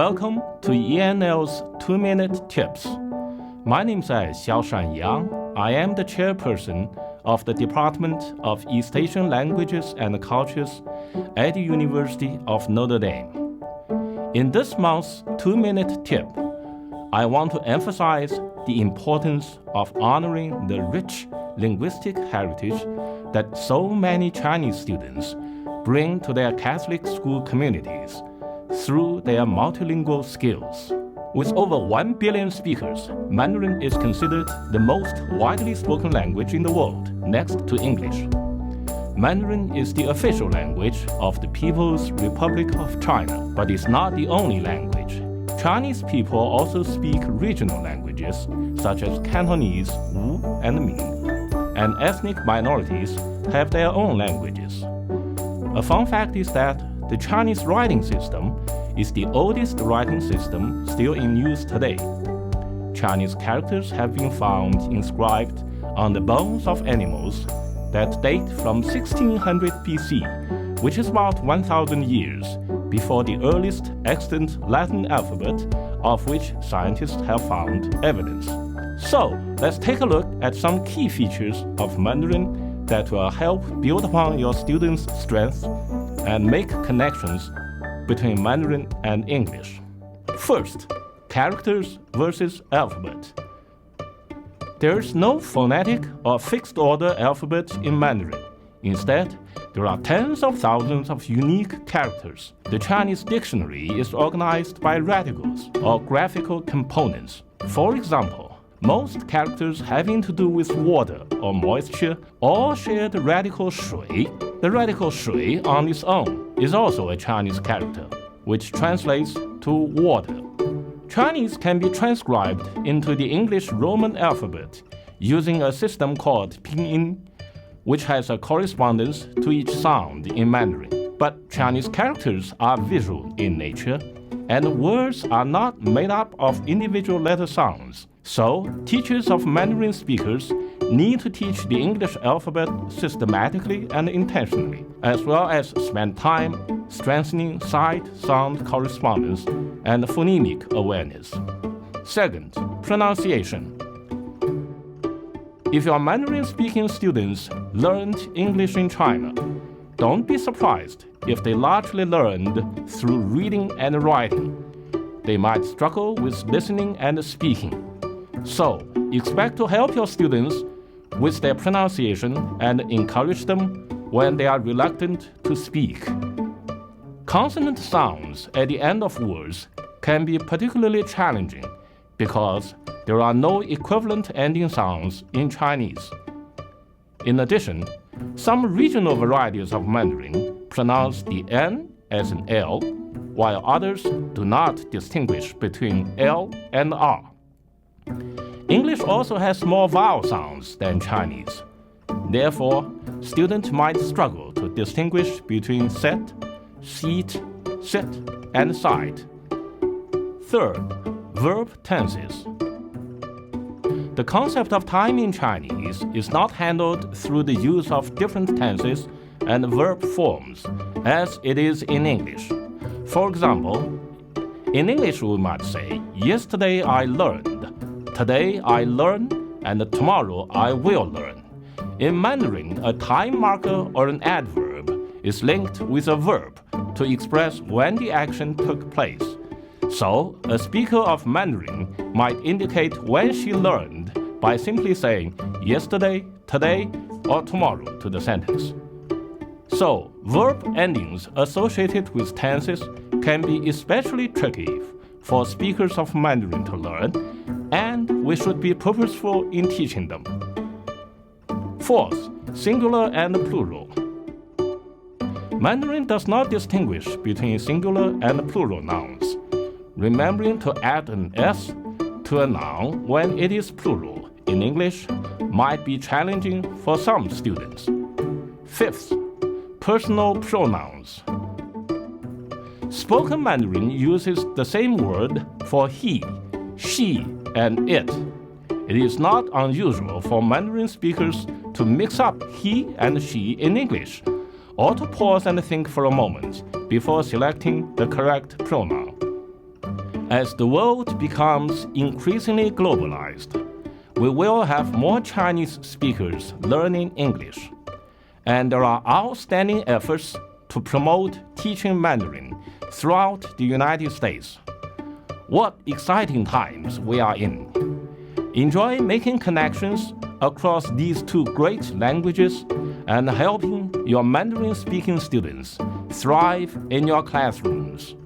Welcome to ENL's 2-Minute Tips. My name is Xiaoshan Yang. I am the Chairperson of the Department of East Asian Languages and Cultures at the University of Notre Dame. In this month's 2-Minute Tip, I want to emphasize the importance of honoring the rich linguistic heritage that so many Chinese students bring to their Catholic school communities through their multilingual skills. With over 1 billion speakers, Mandarin is considered the most widely spoken language in the world, next to English. Mandarin is the official language of the People's Republic of China, but it's not the only language. Chinese people also speak regional languages such as Cantonese, Wu, and Ming, and ethnic minorities have their own languages. A fun fact is that the Chinese writing system is the oldest writing system still in use today. Chinese characters have been found inscribed on the bones of animals that date from 1600 BC, which is about 1,000 years before the earliest extant Latin alphabet, of which scientists have found evidence. So, let's take a look at some key features of Mandarin that will help build upon your students' strengths and make connections between Mandarin and English. First, characters versus alphabet. There is no phonetic or fixed order alphabet in Mandarin. Instead, there are tens of thousands of unique characters. The Chinese dictionary is organized by radicals or graphical components. For example, most characters having to do with water or moisture all share the radical shui. The radical shui on its own is also a Chinese character, which translates to water. Chinese can be transcribed into the English Roman alphabet using a system called pinyin, which has a correspondence to each sound in Mandarin. But Chinese characters are visual in nature, and words are not made up of individual letter sounds. So, teachers of Mandarin speakers need to teach the English alphabet systematically and intentionally, as well as spend time strengthening sight-sound correspondence and phonemic awareness. Second, pronunciation. If your Mandarin-speaking students learned English in China, don't be surprised if they largely learned through reading and writing. They might struggle with listening and speaking. So, expect to help your students with their pronunciation and encourage them when they are reluctant to speak. Consonant sounds at the end of words can be particularly challenging because there are no equivalent ending sounds in Chinese. In addition, some regional varieties of Mandarin pronounce the N as an L, while others do not distinguish between L and R. English also has more vowel sounds than Chinese. Therefore, students might struggle to distinguish between set, seat, sit, and side. Third, verb tenses. The concept of time in Chinese is not handled through the use of different tenses and verb forms as it is in English. For example, in English we might say, yesterday I learned, today I learn, and tomorrow I will learn. In Mandarin, a time marker or an adverb is linked with a verb to express when the action took place. So, a speaker of Mandarin might indicate when she learned by simply saying yesterday, today, or tomorrow to the sentence. So, verb endings associated with tenses can be especially tricky for speakers of Mandarin to learn, and we should be purposeful in teaching them. Fourth, singular and plural. Mandarin does not distinguish between singular and plural nouns. Remembering to add an S to a noun when it is plural in English might be challenging for some students. Fifth, personal pronouns. Spoken Mandarin uses the same word for he, she, and it. It is not unusual for Mandarin speakers to mix up he and she in English, or to pause and think for a moment before selecting the correct pronoun. As the world becomes increasingly globalized, we will have more Chinese speakers learning English, and there are outstanding efforts to promote teaching Mandarin throughout the United States. What exciting times we are in! Enjoy making connections across these two great languages and helping your Mandarin-speaking students thrive in your classrooms.